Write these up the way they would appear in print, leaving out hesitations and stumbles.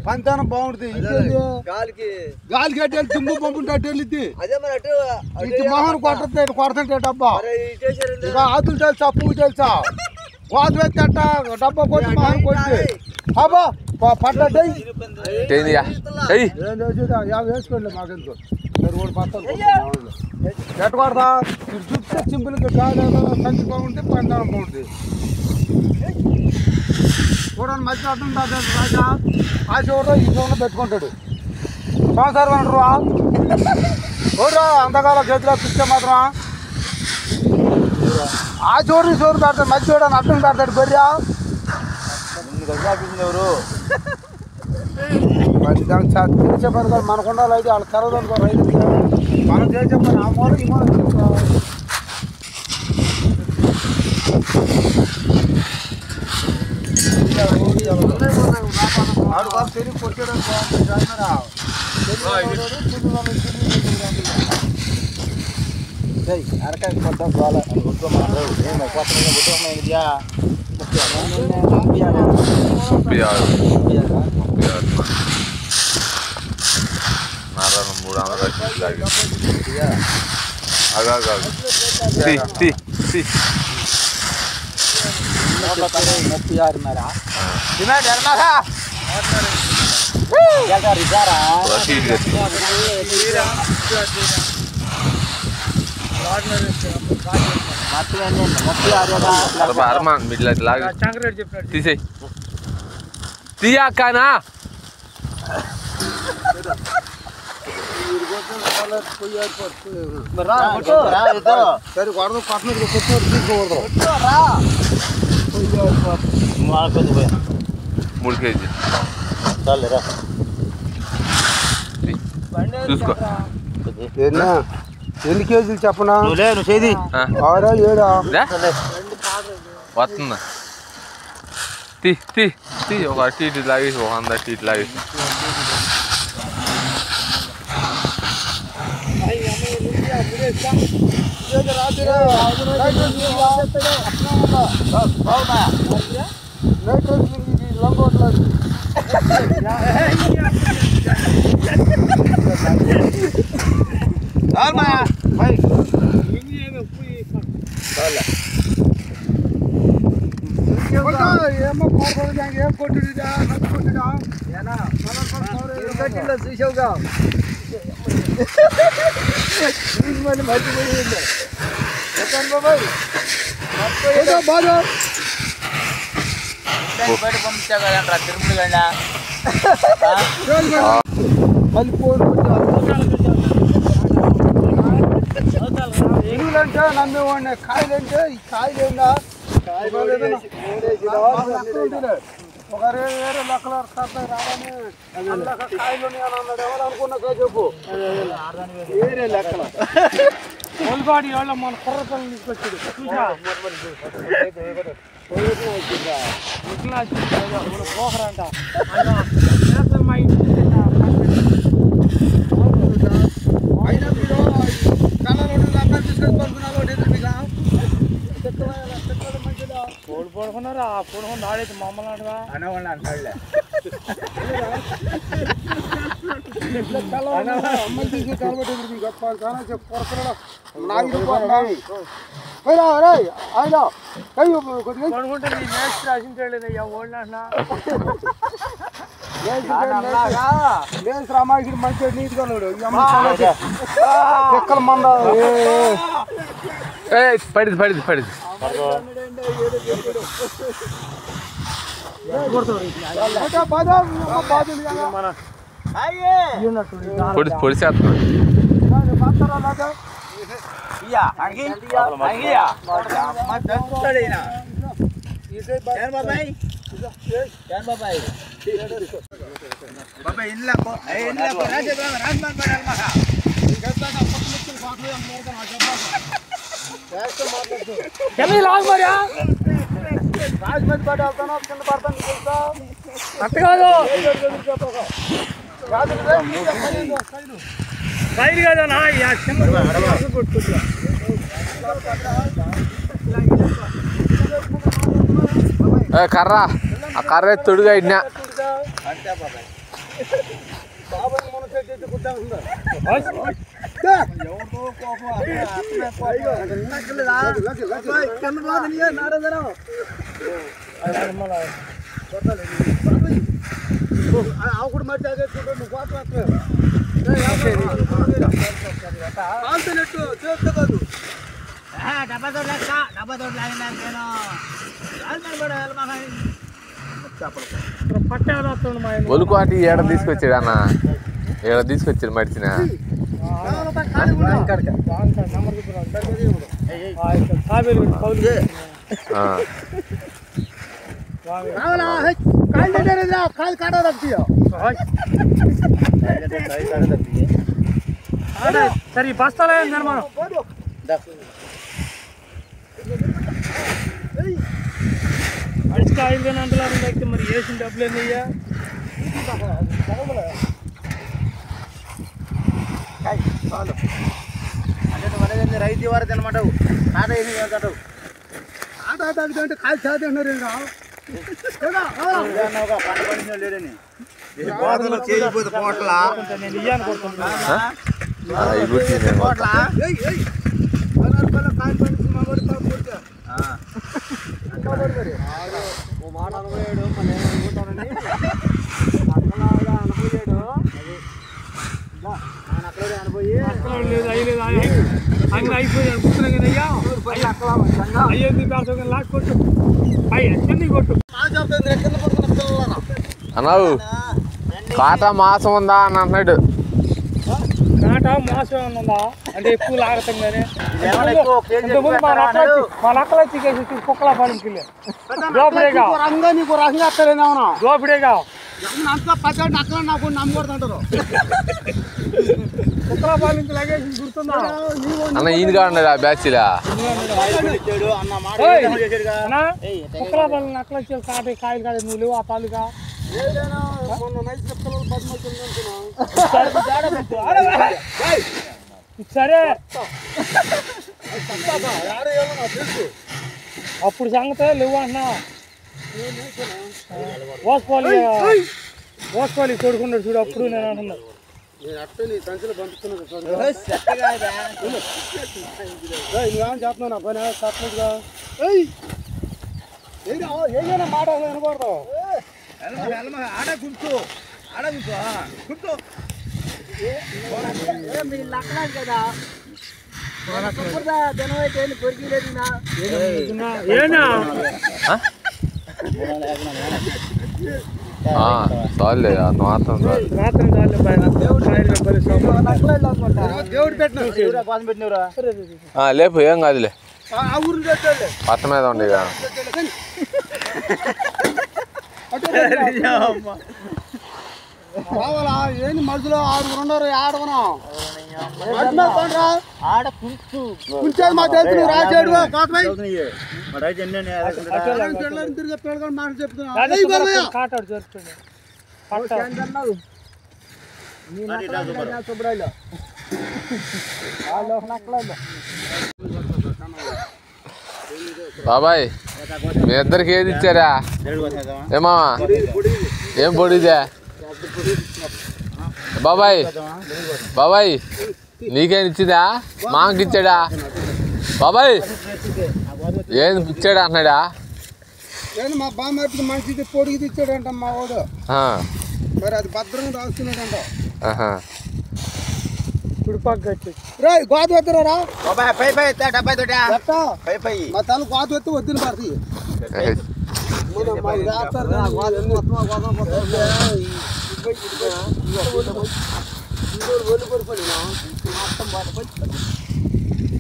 పంతానం బాగుంటుంది గాలికి అట్టే తుమ్ము పంపుంటే అట్టు వెళ్ళిద్ది ఇటు మొహన్ కొడుతుంటే డబ్బా ఇక ఆతులు తెలుసా పువ్వు తెలుసా వాదు ఎత్తి అట్ట డబ్బా కొట్టి మొహన్ కొట్టి అబ్బా పడ్డా వేసుకోండి మాకెందుకు మీరు కూడా పడతారు ఎట్టు కొడతా ఇటు చూస్తే సింపుల్గా గాలి సంచి బాగుంటుంది పంతానం బాగుంటుంది చూడండి మధ్య అర్థం రాజా ఆ చూడరా ఈ చూడ పెట్టుకుంటాడు సంవత్సరం అంటారు చూడరా అంతకాలం చేతిలో పిచ్చే మాత్రం ఆ చూడు ఈ చూడు పెడతాడు మధ్య చూడని అర్థం పెడతాడు బర్రె ఎవరు మరి దానికి చేసే పని కాదు మనకు ఉండాలి అయితే వాళ్ళు తెరవదు అనుకో రైతు మనం చేసే పని ఆ మూల ఈ మూల ఆడు బాబు తిరిగి కొట్టాడు అరకాయ కొట్టా బాగా తీయక్కనా సరే కొడదు పట్టణ తీసుకోకూడదు 3 కేజీ చూసుకో ఎన్ని కేజీలు చెప్పనా నువ్వు చేది 6 7 వస్తుందా తీ ఒక అటు ఇటు లాగేసి ఒక 100 అటు ఇటు లాగేసి ఏమో ఏం కొట్టుడా చూసావుగా మర్చిపోయింది బాబాయ్ బాగా పంపించా కదంట్రా తిరుమల గండా మళ్ళీ ఫోన్ ఎరువులంటే నమ్మేవాడిని కాయలంటే ఈ కాయలేందా ఒక వేరే లెక్కలు రావని కాయలు అన్నాడు ఎవరు అనుకున్నా చెప్పు వేరే లెక్కలు ఒలిపాడి వాళ్ళ మన కుర్రతలను తీసుకొచ్చాడు పోకరంట అయినా మీరు కళలు తీసుకొని పడుకున్నారు కోడి పడుకున్నారా పడుకుని ఆడైతే మమ్మల్ని అంటగా అనేవాళ్ళు అంటాడులే అమ్మని తీసి కలబెట్టి గొప్ప పడుకుంటే నీ మేస్త్రి రాసించాడు ఓడినా మేస్త్రి అమ్మాయికి మంచిగా నీట్గా చెక్కల మంద పడిది పొడిసేస్తున్నా రాజమండ్రి పడి వెళ్తాను కింద పడతాను తెలుసా అంత కాదు రైలు కాదనా కర్ర ఆ కర్ర తొడుగా ఇన్నా అంతే బాబాయ్ బాబాయ్ మన చెట్టు కుట్టాల్సిందా ఎవరితో కోపం ఆవుడు మట్టి అదేసుకుంటా నువ్వు కోపం కాదు డబ్బా తోడు లాగినా ఒలుకోటి ఏడ తీసుకొచ్చాడు అన్న ఏడ తీసుకొచ్చాడు మడిచిన సరే బస్తాలే నిర్మాణం అడిచి 5 గంటలు అయితే మరి వేసిన డబ్బులు ఏందయ్యా అంటే రైతు వారు తినమంటావు ఆట వేసి ఆట అంటే కాలు చేతున్నారు పంట పండించిన లేడని చేయిపోతే పోట్లా నేను ఇయ్యాను కొడుతున్నా కాలు పండించిన మా మాట అనుకోలేడు మన ఏమనుకుంటానని అక్కలాగా అనుకోలేడు అక్కడే అనుకోయి అయిపోయాను కూర్చున్నా కదయ్యా అయ్యింది లాస్ట్ కొట్టు అయ్యి కొట్టు అన్నావు కాటా మాసం ఉందా అని అన్నాడు కాటా మాసం ఉందా అంటే ఎక్కువ లాగతాం కానీ మా నక్కలు వచ్చి కుక్కల పాలించి దోపిడేగా నీకు రంగా వస్తలేదేమన్నా దోపిడేగా అంతా పచ్చడి అక్కడ నాకు నమ్మకూడదంటారు కుక్కల పాలించి లగేజ్ గుర్తుందా అన్న ఈయనగా ఉండదు ఆ బ్యాచ్లా కుక్కల పాలన నక్కలు వచ్చి కాటే కాయలు కాదు నువ్వు లేవు ఆ తాలూకా సరే అప్పుడు సంగతే లేవు అన్నా ఓసుకోవాలి కొడుకున్నాడు చూడు అప్పుడు నేను అంటున్నా సంచులు పంపిస్తున్నాను చెప్తున్నా పని చెప్పగా ఏదైనా మాట వినకూడదు ఆడ కూర్చో ఆడ కూర్చో కూర్చో మీరు లక్కలేదు కదా జనమైతే పొరికిలేదు చాలే మాత్రం దేవుడు పెట్టినరా లేపు ఏం కాదులే పట్ట మీద ఉండే కావాలా ఏంది మధ్యలో 6 ఉండరు ఆడవనా ఆడ కూర్చోదు మా తెలుసు నువ్వు రాజాడు తిరిగి పెళ్ళని మాట చెప్తున్నా బాబాయ్ మీ ఇద్దరికి ఏది ఇచ్చారా ఏమా ఏం పొడిదే బాబాయ్ బాబాయ్ నీకేం ఇచ్చిందా మామకి ఇచ్చాడా బాబాయ్ ఏం ఇచ్చాడా అన్నాడా మా బామ్మ మంచిది పొడిగిది ఇచ్చాడంట మా వాడు మరి అది భద్రంగా రాస్తున్నాడంట గోత ఎత్తరా మా తల గోత ఎత్తి వద్దులు పడుతుంది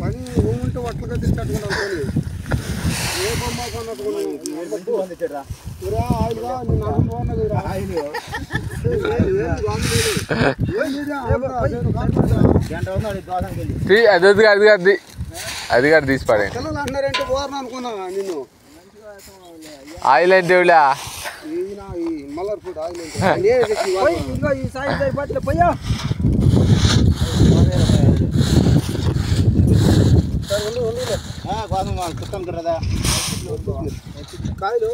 పని ఉంటే వట్లుగా తీసుకట్టుకున్నాం ఏ బొమ్మ అది కాదు తీసి పడే పిల్లలు అన్నారంటే పోరను అనుకున్నా నిన్ను ఆయిల్ అంటే మల్లర్ ఫుడ్ ఆయిల్ ఈ సాయి పట్ల పోయా కాయలు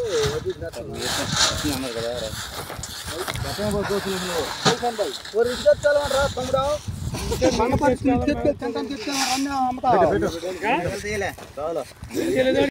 తమ్ముడు